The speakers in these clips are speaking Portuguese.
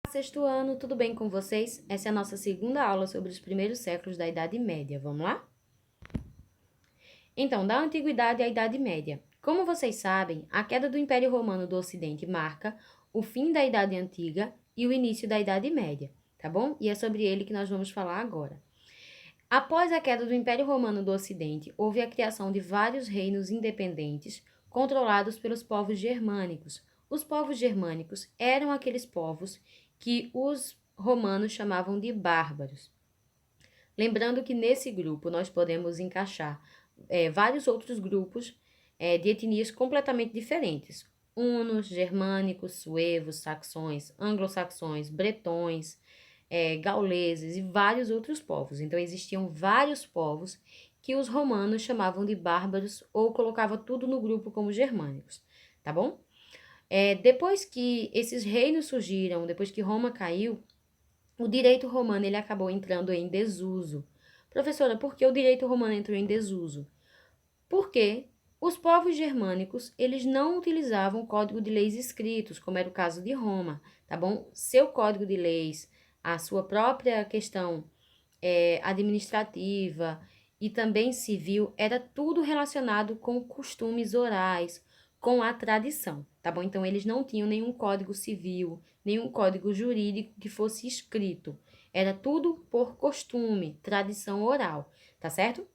Sexto ano, tudo bem com vocês? Essa é a nossa segunda aula sobre os primeiros séculos da Idade Média. Vamos lá? Então, da Antiguidade à Idade Média. Como vocês sabem, a queda do Império Romano do Ocidente marca o fim da Idade Antiga e o início da Idade Média, tá bom? E é sobre ele que nós vamos falar agora. Após a queda do Império Romano do Ocidente, houve a criação de vários reinos independentes controlados pelos povos germânicos. Os povos germânicos eram aqueles povos que os romanos chamavam de bárbaros. Lembrando que nesse grupo nós podemos encaixar vários outros grupos de etnias completamente diferentes. Hunos, germânicos, suevos, saxões, anglo-saxões, bretões, gauleses e vários outros povos. Então, existiam vários povos que os romanos chamavam de bárbaros ou colocavam tudo no grupo como germânicos, tá bom? Depois que esses reinos surgiram, depois que Roma caiu, o direito romano ele acabou entrando em desuso. Professora, por que o direito romano entrou em desuso? Porque os povos germânicos, eles não utilizavam código de leis escritos, como era o caso de Roma, tá bom? Seu código de leis, a sua própria questão administrativa e também civil, era tudo relacionado com costumes orais, com a tradição, tá bom? Então, eles não tinham nenhum código civil, nenhum código jurídico que fosse escrito. Era tudo por costume, tradição oral, tá certo?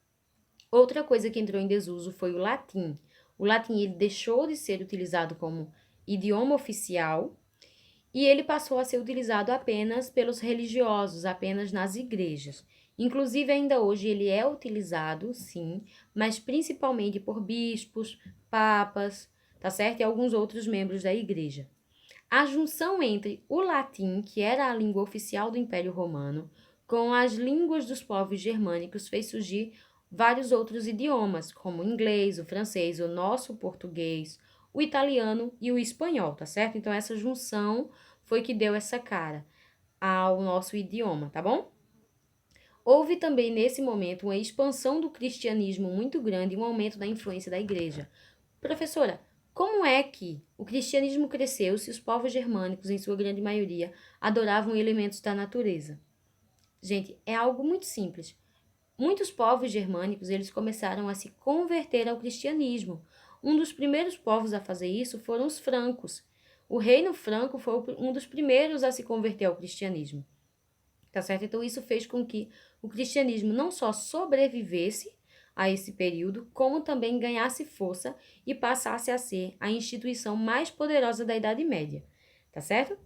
Outra coisa que entrou em desuso foi o latim. O latim ele deixou de ser utilizado como idioma oficial e ele passou a ser utilizado apenas pelos religiosos, apenas nas igrejas. Inclusive, ainda hoje ele é utilizado, sim, mas principalmente por bispos, papas, tá certo? E alguns outros membros da igreja. A junção entre o latim, que era a língua oficial do Império Romano, com as línguas dos povos germânicos fez surgir vários outros idiomas, como o inglês, o francês, o nosso português, o italiano e o espanhol, tá certo? Então, essa junção foi que deu essa cara ao nosso idioma, tá bom? Houve também, nesse momento, uma expansão do cristianismo muito grande e um aumento da influência da igreja. Professora, como é que o cristianismo cresceu se os povos germânicos, em sua grande maioria, adoravam elementos da natureza? Gente, é algo muito simples. Muitos povos germânicos, eles começaram a se converter ao cristianismo. Um dos primeiros povos a fazer isso foram os francos. O reino franco foi um dos primeiros a se converter ao cristianismo. Tá certo? Então, isso fez com que o cristianismo não só sobrevivesse a esse período, como também ganhasse força e passasse a ser a instituição mais poderosa da Idade Média. Tá certo?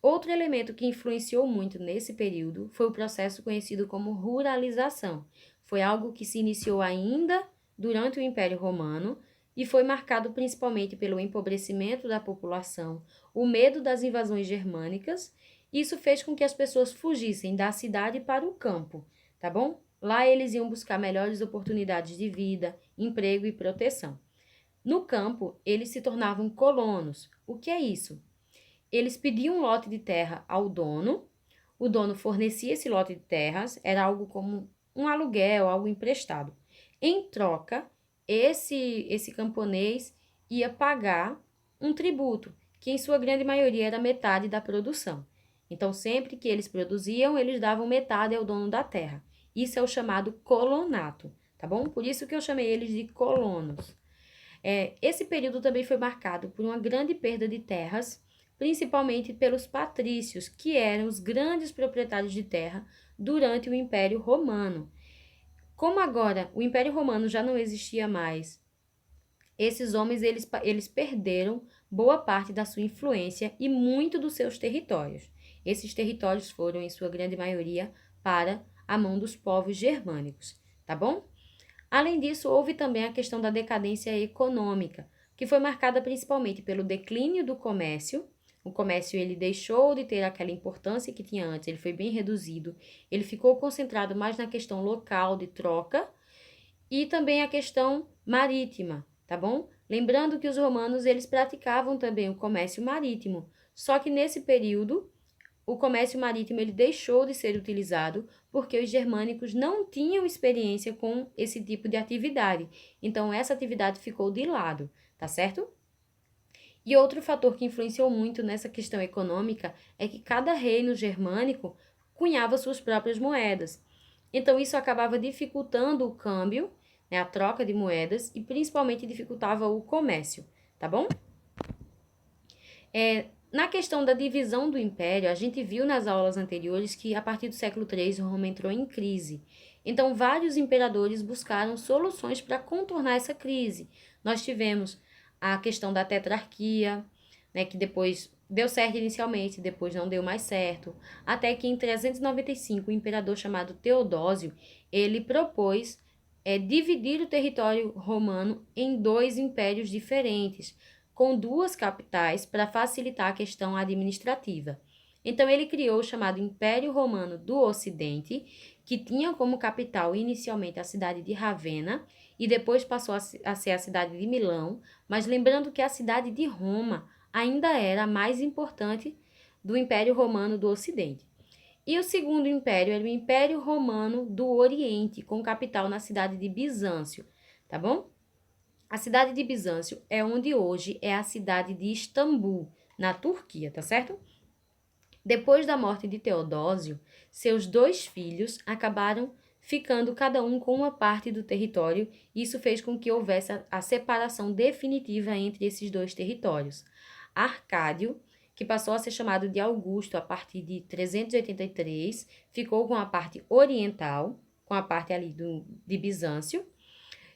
Outro elemento que influenciou muito nesse período foi o processo conhecido como ruralização. Foi algo que se iniciou ainda durante o Império Romano e foi marcado principalmente pelo empobrecimento da população, o medo das invasões germânicas. Isso fez com que as pessoas fugissem da cidade para o campo, tá bom? Lá eles iam buscar melhores oportunidades de vida, emprego e proteção. No campo, eles se tornavam colonos. O que é isso? Eles pediam um lote de terra ao dono, o dono fornecia esse lote de terras, era algo como um aluguel, algo emprestado. Em troca, esse camponês ia pagar um tributo, que em sua grande maioria era metade da produção. Então, sempre que eles produziam, eles davam metade ao dono da terra. Isso é o chamado colonato, tá bom? Por isso que eu chamei eles de colonos. Esse período também foi marcado por uma grande perda de terras, principalmente pelos patrícios, que eram os grandes proprietários de terra durante o Império Romano. Como agora o Império Romano já não existia mais, esses homens eles perderam boa parte da sua influência e muito dos seus territórios. Esses territórios foram, em sua grande maioria, para a mão dos povos germânicos, tá bom? Além disso, houve também a questão da decadência econômica, que foi marcada principalmente pelo declínio do comércio. O comércio ele deixou de ter aquela importância que tinha antes, ele foi bem reduzido, ele ficou concentrado mais na questão local de troca e também a questão marítima, tá bom? Lembrando que os romanos eles praticavam também o comércio marítimo, só que nesse período o comércio marítimo ele deixou de ser utilizado porque os germânicos não tinham experiência com esse tipo de atividade. Então, essa atividade ficou de lado, tá certo? E outro fator que influenciou muito nessa questão econômica é que cada reino germânico cunhava suas próprias moedas. Então, isso acabava dificultando o câmbio, né, a troca de moedas, e principalmente dificultava o comércio, tá bom? Na questão da divisão do império, a gente viu nas aulas anteriores que a partir do século III Roma entrou em crise. Então, vários imperadores buscaram soluções para contornar essa crise. Nós tivemos a questão da tetrarquia, né, que depois deu certo inicialmente, depois não deu mais certo, até que em 395 o imperador chamado Teodósio, ele propôs dividir o território romano em dois impérios diferentes, com duas capitais para facilitar a questão administrativa. Então, ele criou o chamado Império Romano do Ocidente, que tinha como capital inicialmente a cidade de Ravenna e depois passou a ser a cidade de Milão, mas lembrando que a cidade de Roma ainda era a mais importante do Império Romano do Ocidente. E o segundo império era o Império Romano do Oriente, com capital na cidade de Bizâncio, tá bom? A cidade de Bizâncio é onde hoje é a cidade de Istambul, na Turquia, tá certo? Depois da morte de Teodósio, seus dois filhos acabaram ficando cada um com uma parte do território, e isso fez com que houvesse a separação definitiva entre esses dois territórios. Arcádio, que passou a ser chamado de Augusto a partir de 383, ficou com a parte oriental, com a parte ali de Bizâncio,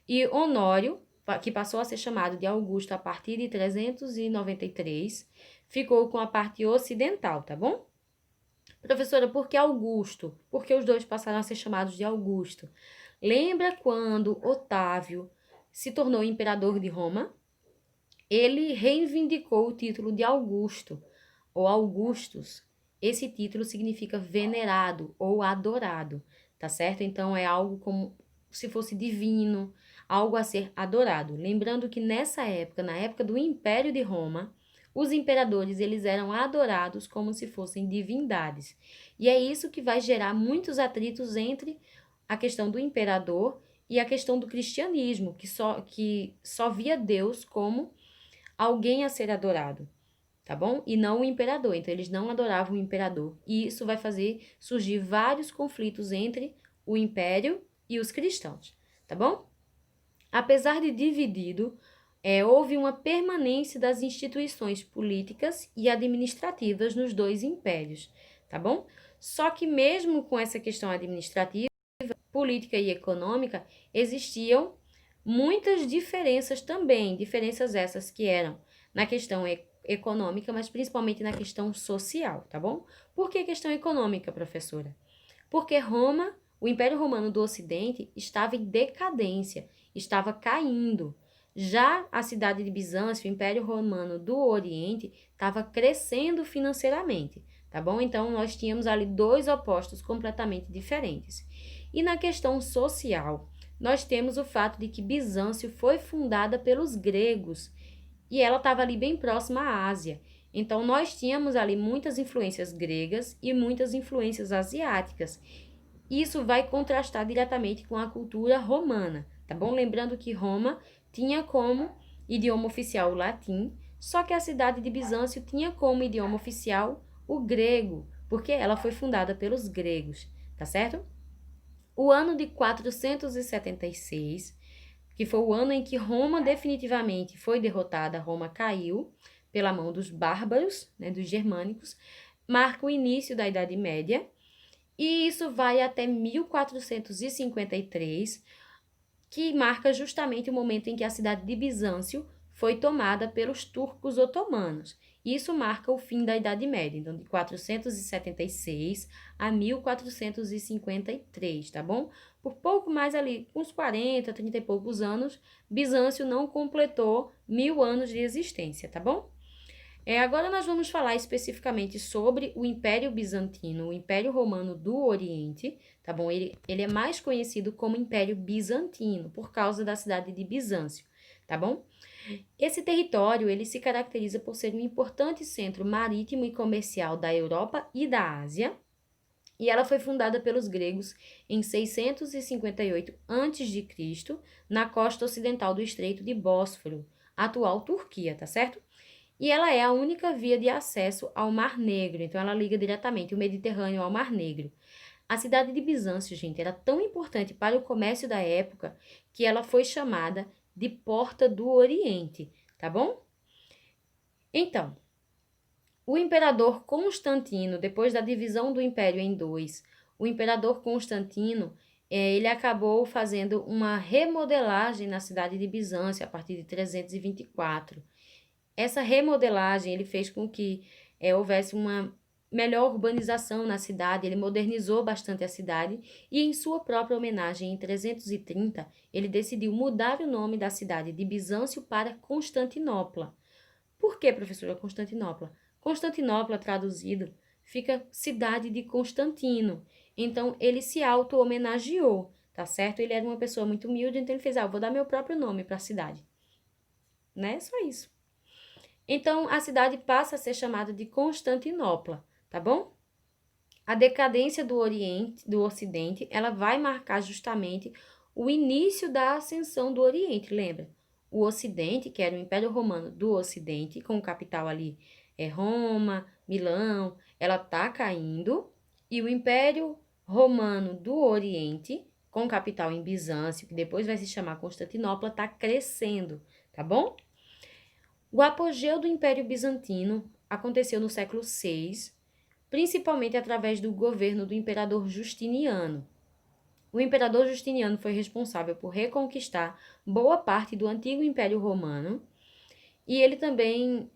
e Honório, que passou a ser chamado de Augusto a partir de 393, ficou com a parte ocidental, tá bom? Professora, por que Augusto? Porque os dois passaram a ser chamados de Augusto. Lembra quando Otávio se tornou imperador de Roma? Ele reivindicou o título de Augusto, ou Augustus. Esse título significa venerado ou adorado, tá certo? Então, é algo como se fosse divino, algo a ser adorado. Lembrando que nessa época, na época do Império de Roma, os imperadores eles eram adorados como se fossem divindades. E é isso que vai gerar muitos atritos entre a questão do imperador e a questão do cristianismo, que só via Deus como alguém a ser adorado, tá bom? E não o imperador. Então, eles não adoravam o imperador. E isso vai fazer surgir vários conflitos entre o império e os cristãos, tá bom? Apesar de dividido, houve uma permanência das instituições políticas e administrativas nos dois impérios, tá bom? Só que mesmo com essa questão administrativa, política e econômica, existiam muitas diferenças também, diferenças essas que eram na questão econômica, mas principalmente na questão social, tá bom? Por que questão econômica, professora? Porque Roma, o Império Romano do Ocidente, estava em decadência, estava caindo. Já a cidade de Bizâncio, o Império Romano do Oriente, estava crescendo financeiramente, tá bom? Então, nós tínhamos ali dois opostos completamente diferentes. E na questão social, nós temos o fato de que Bizâncio foi fundada pelos gregos e ela estava ali bem próxima à Ásia. Então, nós tínhamos ali muitas influências gregas e muitas influências asiáticas. Isso vai contrastar diretamente com a cultura romana, tá bom? Lembrando que Roma tinha como idioma oficial o latim, só que a cidade de Bizâncio tinha como idioma oficial o grego, porque ela foi fundada pelos gregos, tá certo? O ano de 476, que foi o ano em que Roma definitivamente foi derrotada, Roma caiu pela mão dos bárbaros, né, dos germânicos, marca o início da Idade Média, e isso vai até 1453, que marca justamente o momento em que a cidade de Bizâncio foi tomada pelos turcos otomanos. Isso marca o fim da Idade Média, então de 476 a 1453, tá bom? Por pouco mais ali, uns 40, 30 e poucos anos, Bizâncio não completou 1000 anos de existência, tá bom? Agora nós vamos falar especificamente sobre o Império Bizantino, o Império Romano do Oriente, tá bom? Ele é mais conhecido como Império Bizantino, por causa da cidade de Bizâncio, tá bom? Esse território, ele se caracteriza por ser um importante centro marítimo e comercial da Europa e da Ásia, e ela foi fundada pelos gregos em 658 a.C., na costa ocidental do Estreito de Bósforo, atual Turquia, tá certo? e ela é a única via de acesso ao Mar Negro, então ela liga diretamente o Mediterrâneo ao Mar Negro. A cidade de Bizâncio, gente, era tão importante para o comércio da época que ela foi chamada de Porta do Oriente, tá bom? Então, o imperador Constantino, depois da divisão do império em dois, o imperador Constantino, ele acabou fazendo uma remodelagem na cidade de Bizâncio a partir de 324. Essa remodelagem ele fez com que houvesse uma melhor urbanização na cidade, ele modernizou bastante a cidade e, em sua própria homenagem, em 330, ele decidiu mudar o nome da cidade de Bizâncio para Constantinopla. Por que, professora, Constantinopla? Constantinopla, traduzido, fica cidade de Constantino. Então, ele se auto-homenageou, tá certo? Ele era uma pessoa muito humilde, então ele fez, vou dar meu próprio nome para a cidade. Né? Só isso. Então, a cidade passa a ser chamada de Constantinopla, tá bom? A decadência do Oriente, do Ocidente, ela vai marcar justamente o início da ascensão do Oriente, lembra? O Ocidente, que era o Império Romano do Ocidente, com capital ali Roma, Milão, ela tá caindo, e o Império Romano do Oriente, com capital em Bizâncio, que depois vai se chamar Constantinopla, tá crescendo, tá bom? O apogeu do Império Bizantino aconteceu no século VI, principalmente através do governo do imperador Justiniano. O imperador Justiniano foi responsável por reconquistar boa parte do antigo Império Romano e ele também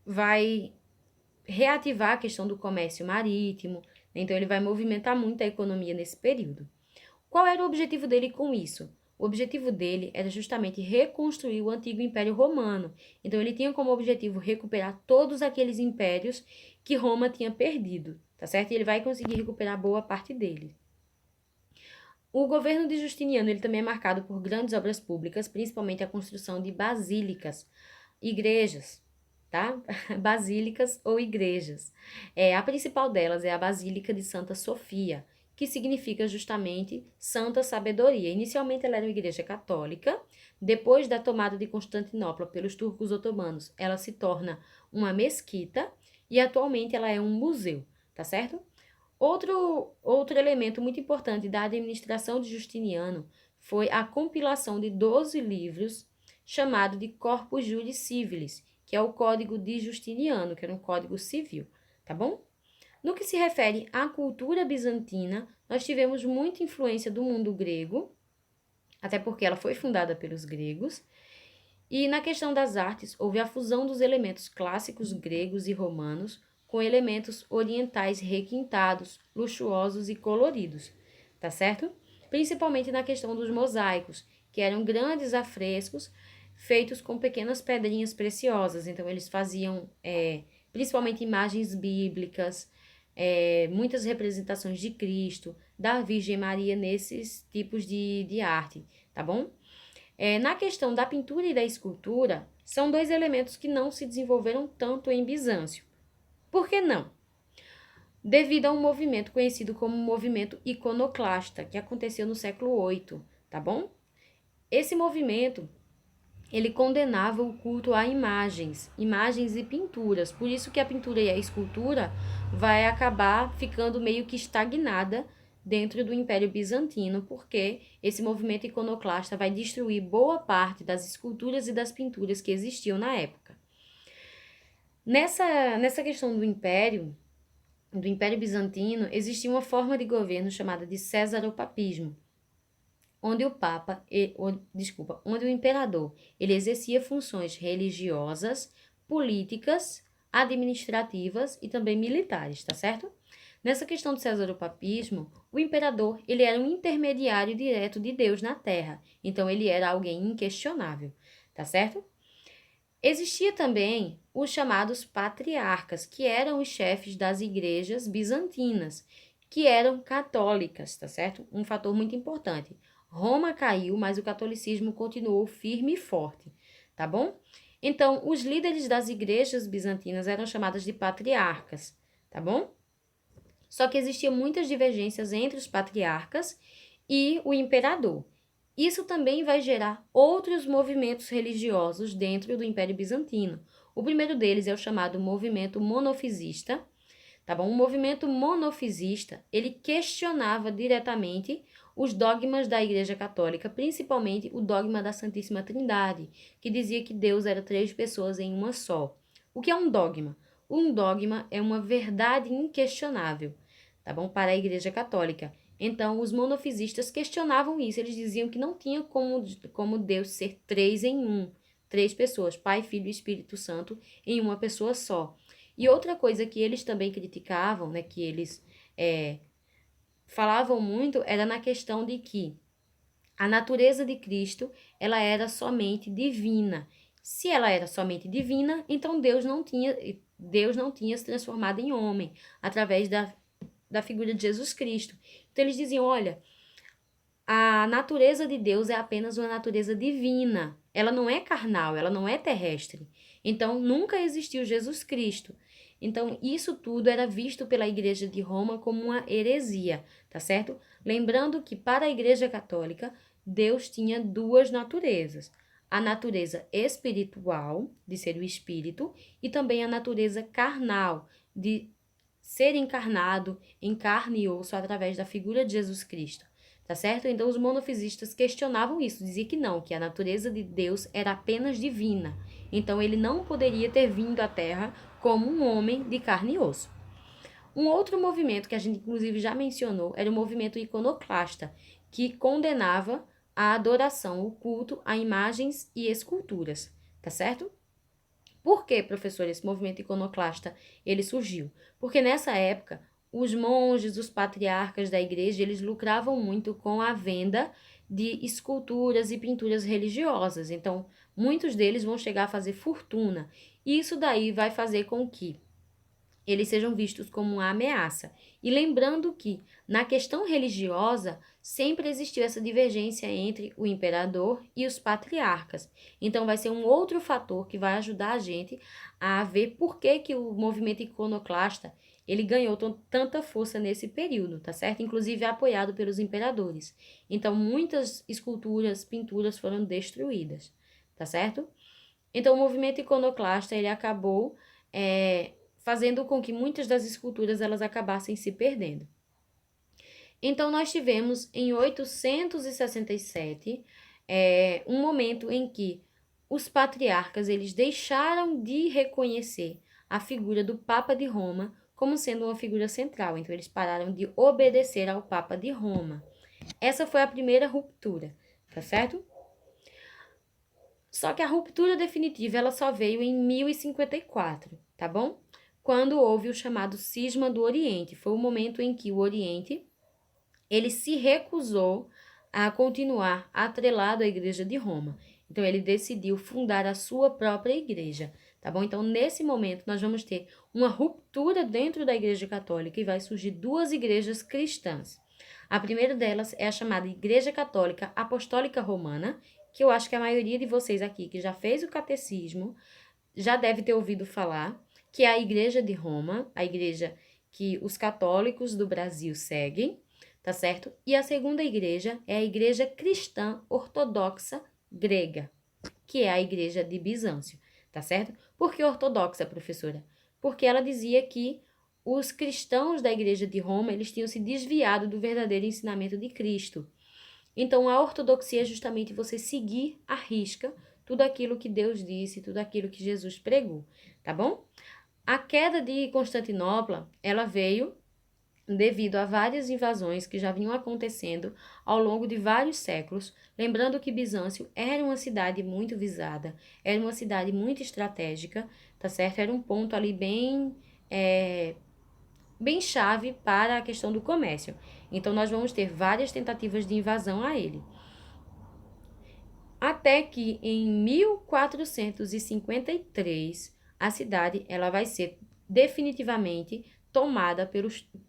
vai reativar a questão do comércio marítimo, então ele vai movimentar muito a economia nesse período. Qual era o objetivo dele com isso? O objetivo dele era justamente reconstruir o antigo Império Romano. Então, ele tinha como objetivo recuperar todos aqueles impérios que Roma tinha perdido, tá certo? E ele vai conseguir recuperar boa parte dele. O governo de Justiniano ele também é marcado por grandes obras públicas, principalmente a construção de basílicas, igrejas, tá? Basílicas ou igrejas. A principal delas é a Basílica de Santa Sofia, que significa justamente Santa Sabedoria. Inicialmente ela era uma igreja católica, depois da tomada de Constantinopla pelos turcos otomanos, ela se torna uma mesquita e atualmente ela é um museu, tá certo? Outro elemento muito importante da administração de Justiniano foi a compilação de 12 livros chamado de Corpus Juris Civilis, que é o Código de Justiniano, que era um código civil, tá bom? No que se refere à cultura bizantina, nós tivemos muita influência do mundo grego, até porque ela foi fundada pelos gregos, e na questão das artes, houve a fusão dos elementos clássicos gregos e romanos com elementos orientais requintados, luxuosos e coloridos, tá certo? Principalmente na questão dos mosaicos, que eram grandes afrescos feitos com pequenas pedrinhas preciosas. Então, eles faziam principalmente imagens bíblicas, muitas representações de Cristo, da Virgem Maria nesses tipos de arte, tá bom? Na questão da pintura e da escultura, são dois elementos que não se desenvolveram tanto em Bizâncio. Por que não? Devido a um movimento conhecido como movimento iconoclasta, que aconteceu no século VIII, tá bom? Esse movimento, ele condenava o culto a imagens e pinturas. Por isso que a pintura e a escultura vai acabar ficando meio que estagnada dentro do Império Bizantino, porque esse movimento iconoclasta vai destruir boa parte das esculturas e das pinturas que existiam na época. Nessa questão do Império Bizantino, existia uma forma de governo chamada de cesaropapismo, onde onde o imperador, ele exercia funções religiosas, políticas, administrativas e também militares, tá certo? Nessa questão do cesaropapismo, o imperador, ele era um intermediário direto de Deus na Terra, então ele era alguém inquestionável, tá certo? Existia também os chamados patriarcas, que eram os chefes das igrejas bizantinas, que eram católicas, tá certo? Um fator muito importante. Roma caiu, mas o catolicismo continuou firme e forte, tá bom? Então, os líderes das igrejas bizantinas eram chamados de patriarcas, tá bom? Só que existiam muitas divergências entre os patriarcas e o imperador. Isso também vai gerar outros movimentos religiosos dentro do Império Bizantino. O primeiro deles é o chamado movimento monofisista, tá bom? O movimento monofisista, ele questionava diretamente os dogmas da Igreja Católica, principalmente o dogma da Santíssima Trindade, que dizia que Deus era 3 pessoas em uma só. O que é um dogma? Um dogma é uma verdade inquestionável, tá bom? Para a Igreja Católica. Então, os monofisistas questionavam isso, eles diziam que não tinha como Deus ser 3 em um, 3 pessoas, Pai, Filho e Espírito Santo, em uma pessoa só. E outra coisa que eles também criticavam, né, que eles falavam muito, era na questão de que a natureza de Cristo, ela era somente divina. Se ela era somente divina, então Deus não tinha se transformado em homem através da figura de Jesus Cristo. Então eles diziam, olha, a natureza de Deus é apenas uma natureza divina. Ela não é carnal, ela não é terrestre. Então, nunca existiu Jesus Cristo. Então, isso tudo era visto pela Igreja de Roma como uma heresia, tá certo? Lembrando que para a Igreja Católica, Deus tinha 2 naturezas. A natureza espiritual, de ser o espírito, e também a natureza carnal, de ser encarnado em carne e osso através da figura de Jesus Cristo. Tá certo? Então, os monofisistas questionavam isso, diziam que não, que a natureza de Deus era apenas divina. Então, ele não poderia ter vindo à Terra como um homem de carne e osso. Um outro movimento que a gente, inclusive, já mencionou era o movimento iconoclasta, que condenava a adoração, o culto a imagens e esculturas. Tá certo? Por que, professor, esse movimento iconoclasta ele surgiu? Porque nessa época, os monges, os patriarcas da igreja, eles lucravam muito com a venda de esculturas e pinturas religiosas. Então, muitos deles vão chegar a fazer fortuna. E isso daí vai fazer com que eles sejam vistos como uma ameaça. E lembrando que, na questão religiosa, sempre existiu essa divergência entre o imperador e os patriarcas. Então, vai ser um outro fator que vai ajudar a gente a ver por que o movimento iconoclasta ele ganhou tanta força nesse período, tá certo? Inclusive apoiado pelos imperadores. Então, muitas esculturas, pinturas foram destruídas, tá certo? Então, o movimento iconoclasta, ele acabou fazendo com que muitas das esculturas elas acabassem se perdendo. Então, nós tivemos em 867 um momento em que os patriarcas eles deixaram de reconhecer a figura do Papa de Roma como sendo uma figura central. Então, eles pararam de obedecer ao Papa de Roma. Essa foi a primeira ruptura, tá certo? Só que a ruptura definitiva ela só veio em 1054, tá bom? Quando houve o chamado Cisma do Oriente. Foi o momento em que o Oriente ele se recusou a continuar atrelado à Igreja de Roma. Então, ele decidiu fundar a sua própria igreja, tá bom? Então, nesse momento, nós vamos ter uma ruptura dentro da Igreja Católica e vai surgir 2 igrejas cristãs. A primeira delas é a chamada Igreja Católica Apostólica Romana, que eu acho que a maioria de vocês aqui que já fez o catecismo já deve ter ouvido falar, que é a Igreja de Roma, a igreja que os católicos do Brasil seguem, tá certo? E a segunda igreja é a Igreja Cristã Ortodoxa Grega, que é a Igreja de Bizâncio, tá certo? Por que ortodoxa, professora? Porque ela dizia que os cristãos da Igreja de Roma, eles tinham se desviado do verdadeiro ensinamento de Cristo. Então, a ortodoxia é justamente você seguir à risca tudo aquilo que Deus disse, tudo aquilo que Jesus pregou, tá bom? A queda de Constantinopla, ela veio devido a várias invasões que já vinham acontecendo ao longo de vários séculos, lembrando que Bizâncio era uma cidade muito visada, era uma cidade muito estratégica, tá certo? Era um ponto ali bem chave para a questão do comércio. Então, nós vamos ter várias tentativas de invasão a ele. Até que em 1453, a cidade ela vai ser definitivamente tomada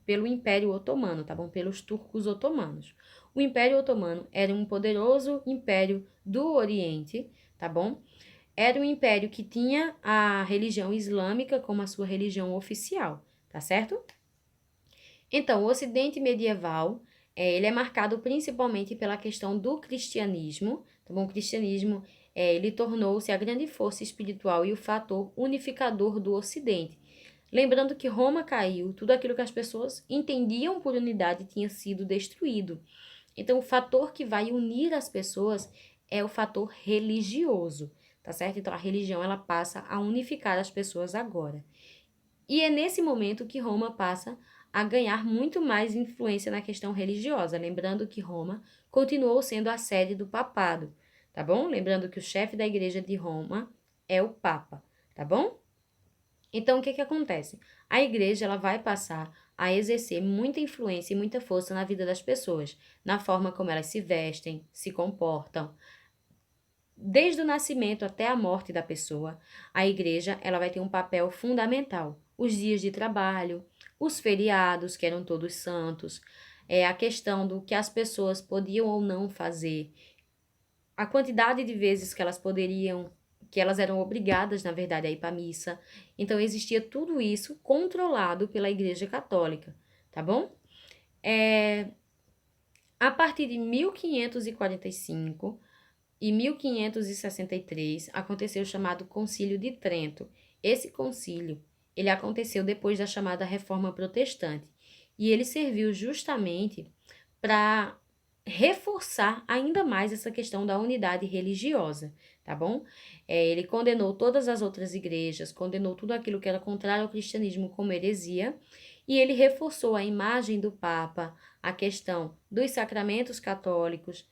pelo Império Otomano, tá bom? Pelos turcos otomanos. O Império Otomano era um poderoso império do Oriente, tá bom? Era um império que tinha a religião islâmica como a sua religião oficial, tá certo? Então, o Ocidente medieval Ele é marcado principalmente pela questão do cristianismo, tá bom? O cristianismo, ele tornou-se a grande força espiritual e o fator unificador do Ocidente. Lembrando que Roma caiu, tudo aquilo que as pessoas entendiam por unidade tinha sido destruído. Então, o fator que vai unir as pessoas é o fator religioso, tá certo? Então, a religião, ela passa a unificar as pessoas agora. E é nesse momento que Roma passa a ganhar muito mais influência na questão religiosa, lembrando que Roma continuou sendo a sede do papado, tá bom? Lembrando que o chefe da igreja de Roma é o Papa, tá bom? Então, o que que acontece? A igreja, ela vai passar a exercer muita influência e muita força na vida das pessoas, na forma como elas se vestem, se comportam. Desde o nascimento até a morte da pessoa, a igreja, ela vai ter um papel fundamental. Os dias de trabalho, os feriados, que eram todos santos, a questão do que as pessoas podiam ou não fazer, a quantidade de vezes que elas poderiam, que elas eram obrigadas, na verdade, a ir para a missa. Então, existia tudo isso controlado pela Igreja Católica, tá bom? A partir de 1545 e 1563, aconteceu o chamado Concílio de Trento. Esse concílio, ele aconteceu depois da chamada Reforma Protestante, e ele serviu justamente para reforçar ainda mais essa questão da unidade religiosa, tá bom? Ele condenou todas as outras igrejas, condenou tudo aquilo que era contrário ao cristianismo como heresia, e ele reforçou a imagem do Papa, a questão dos sacramentos católicos,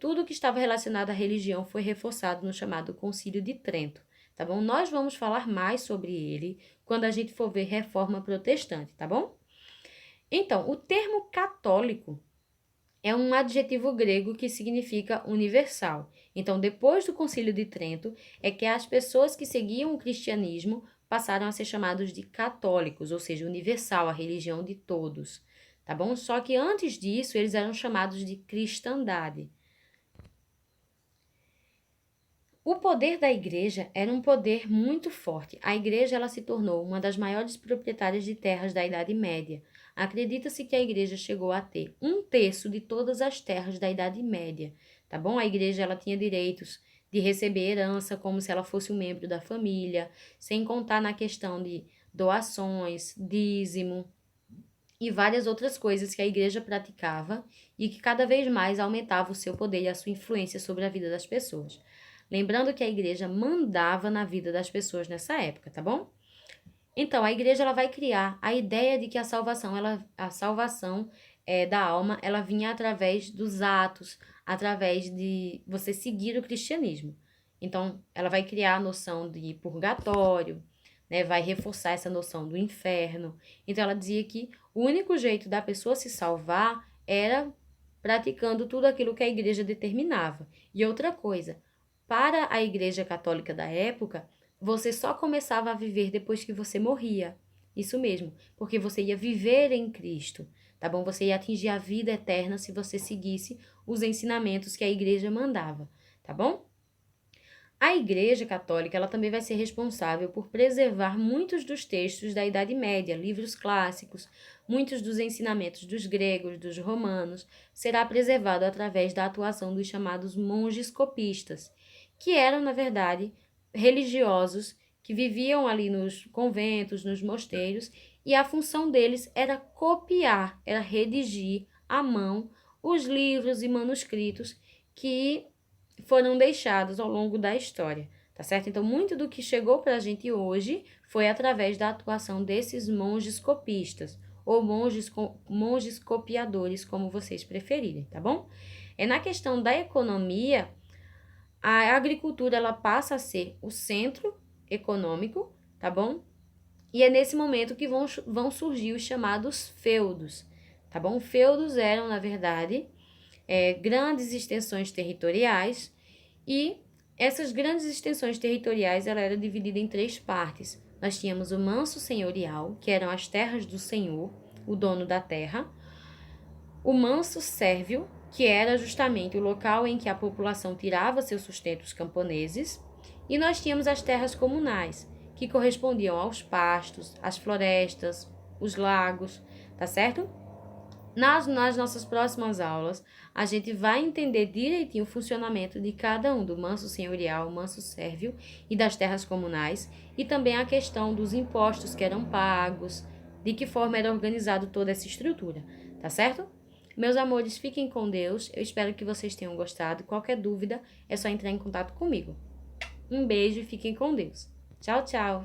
tudo que estava relacionado à religião foi reforçado no chamado Concílio de Trento, tá bom? Nós vamos falar mais sobre ele quando a gente for ver Reforma Protestante, tá bom? Então, o termo católico é um adjetivo grego que significa universal. Então, depois do Concílio de Trento, é que as pessoas que seguiam o cristianismo passaram a ser chamados de católicos, ou seja, universal, a religião de todos, tá bom? Só que antes disso, eles eram chamados de cristandade. O poder da igreja era um poder muito forte. A igreja, ela se tornou uma das maiores proprietárias de terras da Idade Média. Acredita-se que a igreja chegou a ter 1/3 de todas as terras da Idade Média, tá bom? A igreja, ela tinha direitos de receber herança como se ela fosse um membro da família, sem contar na questão de doações, dízimo e várias outras coisas que a igreja praticava e que cada vez mais aumentava o seu poder e a sua influência sobre a vida das pessoas. Lembrando que a igreja mandava na vida das pessoas nessa época, tá bom? Então, a igreja, ela vai criar a ideia de que a salvação da alma, ela vinha através dos atos, através de você seguir o cristianismo. Então, ela vai criar a noção de purgatório, né? Vai reforçar essa noção do inferno. Então, ela dizia que o único jeito da pessoa se salvar era praticando tudo aquilo que a igreja determinava. E outra coisa, para a Igreja Católica da época, você só começava a viver depois que você morria. Isso mesmo, porque você ia viver em Cristo, tá bom? Você ia atingir a vida eterna se você seguisse os ensinamentos que a igreja mandava, tá bom? A Igreja Católica, ela também vai ser responsável por preservar muitos dos textos da Idade Média, livros clássicos, muitos dos ensinamentos dos gregos, dos romanos, será preservado através da atuação dos chamados monges copistas, que eram, na verdade, religiosos que viviam ali nos conventos, nos mosteiros, e a função deles era copiar, era redigir à mão os livros e manuscritos que foram deixados ao longo da história, tá certo? Então, muito do que chegou para a gente hoje foi através da atuação desses monges copistas, ou monges copiadores, como vocês preferirem, tá bom? Na questão da economia, a agricultura, ela passa a ser o centro econômico, tá bom? E é nesse momento que vão surgir os chamados feudos, tá bom? Feudos eram, na verdade, grandes extensões territoriais, e essas grandes extensões territoriais, ela era dividida em 3 partes. Nós tínhamos o manso senhorial, que eram as terras do senhor, o dono da terra, o manso sérvio, que era justamente o local em que a população tirava seus sustentos camponeses, e nós tínhamos as terras comunais, que correspondiam aos pastos, às florestas, os lagos, tá certo? Nas nossas próximas aulas, a gente vai entender direitinho o funcionamento de cada um, do manso senhorial, manso sérvio e das terras comunais, e também a questão dos impostos que eram pagos, de que forma era organizado toda essa estrutura, tá certo? Meus amores, fiquem com Deus. Eu espero que vocês tenham gostado. Qualquer dúvida, é só entrar em contato comigo. Um beijo e fiquem com Deus. Tchau, tchau!